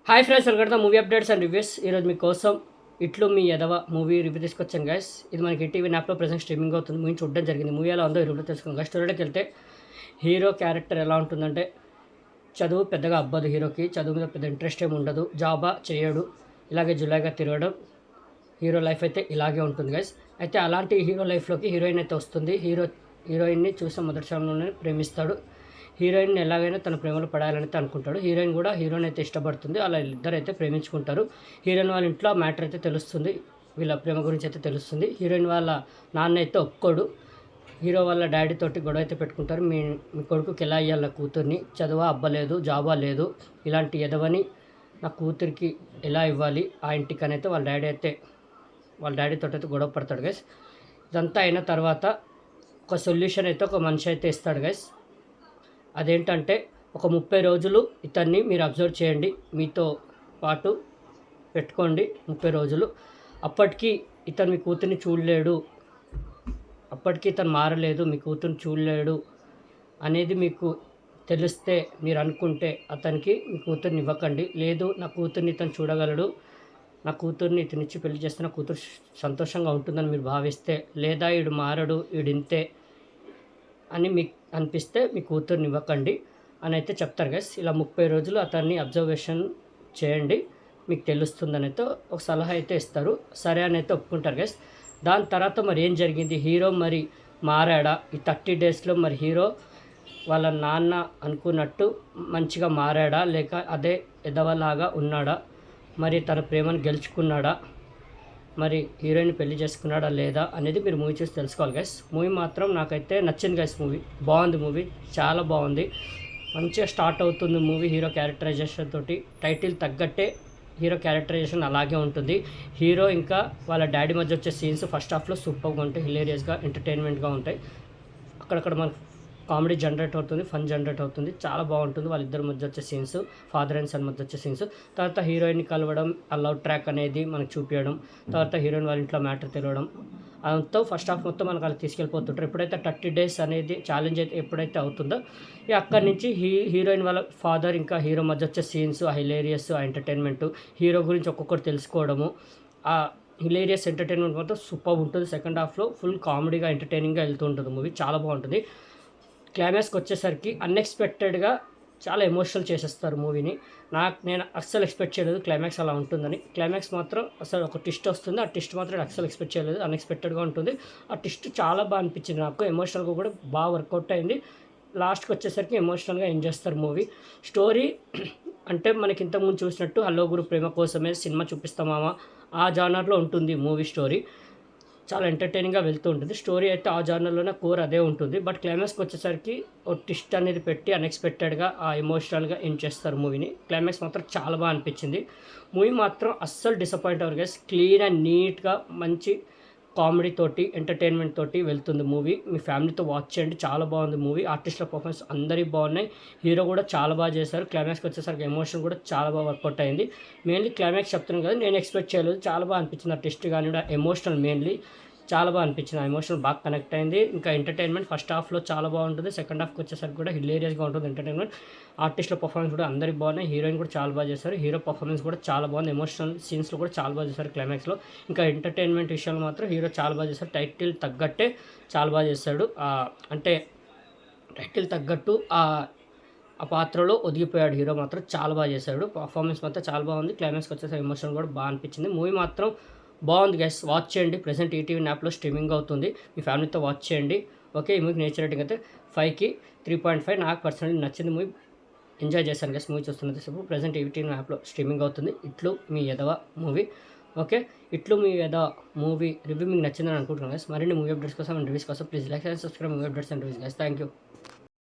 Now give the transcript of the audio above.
Hi friends, welcome to movie updates and reviews. ఈరోజు మీకోసం ఇట్లు మీ ఎదవ మూవీ రివ్యూ తీసుకొచ్చాను గైస్. ఇది మనకి ఈటీవీ యాప్లో ప్రెసెంట్ స్ట్రీమింగ్ అవుతుంది. మూవీ చూడడం జరిగింది. మూవీ ఎలా ఉందో రివ్యూ తెలుసుకుందాం గైస్. స్టోరీలోకి వెళ్తే హీరో క్యారెక్టర్ ఎలా ఉంటుందంటే, చదువు పెద్దగా అవ్వదు హీరోకి. చదువు మీద పెద్ద ఇంట్రెస్ట్ ఏమి ఉండదు. జాబా చేయడు, ఇలాగే జులాయిగా తిరగడం. హీరో లైఫ్ అయితే ఇలాగే ఉంటుంది గైస్. అయితే అలాంటి హీరో లైఫ్లోకి హీరోయిన్ అయితే వస్తుంది. హీరోయిన్ని చూసిన మొదటి సమయంలోనే ప్రేమిస్తాడు. హీరోయిన్ ఎలాగైనా తన ప్రేమలో పడాలని అనుకుంటాడు. హీరోయిన్ కూడా హీరోని అయితే ఇష్టపడుతుంది. అలా ఇద్దరు అయితే ప్రేమించుకుంటారు. హీరోయిన్ వాళ్ళ ఇంట్లో మ్యాటర్ అయితే తెలుస్తుంది. వీళ్ళ ప్రేమ గురించి అయితే తెలుస్తుంది. హీరోయిన్ వాళ్ళ నాన్న అయితే ఒప్పుకోడు. హీరో వాళ్ళ డాడీ తోటి గొడవ అయితే పెట్టుకుంటారు. మీ కొడుకుకి ఎలా అయ్యాలి కూతుర్ని, చదువా అబ్బలేదు, జాబా లేదు, ఇలాంటి ఎదవని నా కూతురికి ఎలా ఇవ్వాలి ఆ ఇంటికి అని అయితే వాళ్ళ డాడీతో అయితే గొడవ పడతాడు గైస్. ఇదంతా అయిన తర్వాత ఒక సొల్యూషన్ అయితే ఒక మనిషి అయితే ఇస్తాడు గైస్. అదేంటంటే, ఒక 30 రోజులు ఇతన్ని మీరు అబ్జర్వ్ చేయండి, మీతో పాటు పెట్టుకోండి 30 రోజులు. అప్పటికి ఇతను మీ కూతుర్ని చూడలేడు, అప్పటికి ఇతను మారలేదు, మీ కూతుర్ని చూడలేడు అనేది మీకు తెలిస్తే, మీరు అనుకుంటే అతనికి మీ కూతుర్ని ఇవ్వకండి. లేదు, నా కూతుర్ని ఇతను చూడగలడు, నా కూతుర్ని ఇతనిచ్చి పెళ్లి చేస్తే నా కూతురు సంతోషంగా ఉంటుందని మీరు భావిస్తే, లేదా వీడు మారడు, వీడింతే అని మీకు అనిపిస్తే మీ కూతుర్ని ఇవ్వకండి అని అయితే చెప్తారు గైస్. ఇలా 30 రోజులు అతన్ని అబ్జర్వేషన్ చేయండి, మీకు తెలుస్తుందని అయితే ఒక సలహా అయితే ఇస్తారు. సరే అని అయితే ఒప్పుకుంటారు గైస్. దాని తర్వాత మరి ఏం జరిగింది, హీరో మరి మారాడా ఈ 30 డేస్లో? మరి హీరో వాళ్ళ నాన్న అనుకున్నట్టు మంచిగా మారాడా, లేక అదే ఎదవలాగా ఉన్నాడా? మరి తన ప్రేమను గెలుచుకున్నాడా? మరి హీరోయిన్ పెళ్లి చేసుకున్నాడా లేదా అనేది మీరు మూవీ చూసి తెలుసుకోవాలి గైస్. మూవీ మాత్రం నాకైతే నచ్చింది గైస్. బాగుంది, మూవీ చాలా బాగుంది. మంచిగా స్టార్ట్ అవుతుంది మూవీ హీరో క్యారెక్టరైజేషన్ తోటి. టైటిల్ తగ్గట్టే హీరో క్యారెక్టరైజేషన్ అలాగే ఉంటుంది. హీరో ఇంకా వాళ్ళ డాడీ మధ్య వచ్చే సీన్స్ ఫస్ట్ హాఫ్లో సూపర్గా ఉంటాయి, హిలేరియస్గా, ఎంటర్టైన్మెంట్గా ఉంటాయి. అక్కడక్కడ మనకు కామెడీ జనరేట్ అవుతుంది, ఫన్ జనరేట్ అవుతుంది, చాలా బాగుంటుంది. వాళ్ళిద్దరి మధ్య వచ్చే సీన్స్, ఫాదర్ అండ్ సన్ మధ్య వచ్చే సీన్స్. తర్వాత హీరోయిన్ని కలవడం, ఆ లవ్ ట్రాక్ అనేది మనకు చూపించడం, తర్వాత హీరోయిన్ వాళ్ళ ఇంట్లో మ్యాటర్ తెలియడం, అదంతా ఫస్ట్ హాఫ్ మొత్తం మనకు అలా తీసుకెళ్ళిపోతుంటారు. ఎప్పుడైతే 30 డేస్ అనేది ఛాలెంజ్ అయితే ఎప్పుడైతే అవుతుందో, అక్కడి నుంచి హీరోయిన్ వాళ్ళ ఫాదర్ ఇంకా హీరో మధ్య వచ్చే సీన్స్, ఆ హిలేరియస్, ఆ ఎంటర్టైన్మెంట్, హీరో గురించి ఒక్కొక్కటి తెలుసుకోవడము, ఆ హిలేరియస్ ఎంటర్టైన్మెంట్ మొత్తం సూపర్ ఉంటుంది. సెకండ్ హాఫ్లో ఫుల్ కామెడీగా, ఎంటర్టైనింగ్గా వెళ్తూ ఉంటుంది మూవీ, చాలా బాగుంటుంది. క్లైమాక్స్కి వచ్చేసరికి అన్ఎక్స్పెక్టెడ్గా చాలా ఎమోషనల్ చేసేస్తారు మూవీని. నేను అస్సలు ఎక్స్పెక్ట్ చేయలేదు క్లైమాక్స్ అలా ఉంటుందని. క్లైమాక్స్ మాత్రం అసలు ఒక ట్విస్ట్ వస్తుంది, ఆ ట్విస్ట్ మాత్రం అస్సలు ఎక్స్పెక్ట్ చేయలేదు. అన్ఎక్స్పెక్టెడ్గా ఉంటుంది. ఆ ట్విస్ట్ చాలా బాగా అనిపించింది నాకు. ఎమోషనల్గా కూడా బాగా వర్కౌట్ అయింది. లాస్ట్కి వచ్చేసరికి ఎమోషనల్గా ఎంజాయ్ చేస్తారు మూవీ. స్టోరీ అంటే మనకి ఇంతకుముందు చూసినట్టు హలో గురు ప్రేమ కోసమే సినిమా చూపిస్తామా ఆ జానర్లో ఉంటుంది మూవీ స్టోరీ. చాలా ఎంటర్టైనింగ్గా వెళ్తూ ఉంటుంది. స్టోరీ అయితే ఆ జానర్లోనే కోర్ అదే ఉంటుంది. బట్ క్లైమాక్స్కి వచ్చేసరికి ఒక ట్విస్ట్ అనేది పెట్టి అన్ఎక్స్పెక్టెడ్గా ఆ ఎమోషనల్గా ఎండ్ చేస్తారు మూవీని. క్లైమాక్స్ మాత్రం చాలా బాగా అనిపించింది. మూవీ మాత్రం అస్సలు డిసప్పాయింట్ అవ్వరు గైస్. క్లీన్ అండ్ నీట్గా మంచి కామెడీ తోటి, ఎంటర్టైన్మెంట్ తోటి వెళ్తుంది మూవీ. మీ ఫ్యామిలీతో వాచ్ చేయండి, చాలా బాగుంది మూవీ. ఆర్టిస్టుల పర్ఫార్మెన్స్ అందరికీ బాగున్నాయి. హీరో కూడా చాలా బాగా చేశారు. క్లైమాక్స్కి వచ్చేసరికి ఎమోషన్ కూడా చాలా బాగా వర్కౌట్ అయింది. మెయిన్లీ క్లైమాక్స్ చెప్తున్నాను కదా, నేను ఎక్స్పెక్ట్ చేయలేదు, చాలా బాగా అనిపించింది. ఆ టెస్ట్ కానీ ఎమోషనల్ మెయిన్లీ చాలా బాగా అనిపించింది. ఆ ఎమోషనల్ బాగా కనెక్ట్ అయింది. ఇంకా ఎంటర్టైన్మెంట్ ఫస్ట్ హాఫ్లో చాలా బాగుంటుంది, సెకండ్ హాఫ్కి వచ్చేసరికి కూడా హిలేరియస్గా ఉంటుంది ఎంటర్టైన్మెంట్. ఆర్టిస్టుల పర్ఫార్మెన్స్ కూడా అందరికి బాగున్నాయి. హీరోయిన్ కూడా చాలా బాగా చేశారు. హీరో పర్ఫార్మెన్స్ కూడా చాలా బాగుంది. ఎమోషనల్ సీన్స్లో కూడా చాలా బాగా చేశారు క్లైమాక్స్లో. ఇంకా ఎంటర్టైన్మెంట్ విషయంలో మాత్రం హీరో చాలా బాగా చేశారు. టైటిల్ తగ్గట్టే చాలా బాగా చేశాడు. అంటే టైటిల్ తగ్గట్టు ఆ పాత్రలో ఒదిగిపోయాడు హీరో. మాత్రం చాలా బాగా చేశాడు. పర్ఫార్మెన్స్ మాత్రం చాలా బాగుంది. క్లైమాక్స్కి వచ్చేసరికి ఎమోషన్ కూడా బాగా అనిపించింది. మూవీ మాత్రం బాగుంది గైస్, వాచ్ చేయండి. ప్రెసెంట్ ఈటీవీ యాప్లో స్ట్రీమింగ్ అవుతుంది. మీ ఫ్యామిలీతో వాచ్ చేయండి. ఓకే, ఈ మూవీకి నేచర్ రేటింగ్ అయితే 5కి 3.5. నాకు పర్సనల్లీ నచ్చింది మూవీ, ఎంజాయ్ చేశాను గైస్ మూవీ చూస్తున్నది. సో ప్రెసెంట్ ఈటీవీ యాప్లో స్ట్రీమింగ్ అవుతుంది. ఇట్లు మీ ఎదవ మూవీ. ఓకే, ఇట్లు మీ ఎదవ మూవీ రివ్యూ మీకు నచ్చిందని అనుకుంటున్నాను గైస్. మరిన్ని మూవీ అప్డేట్స్ కోసం అండ్ రివ్యూస్ కోసం please like and subscribe movie updates and reviews guys. Thank you.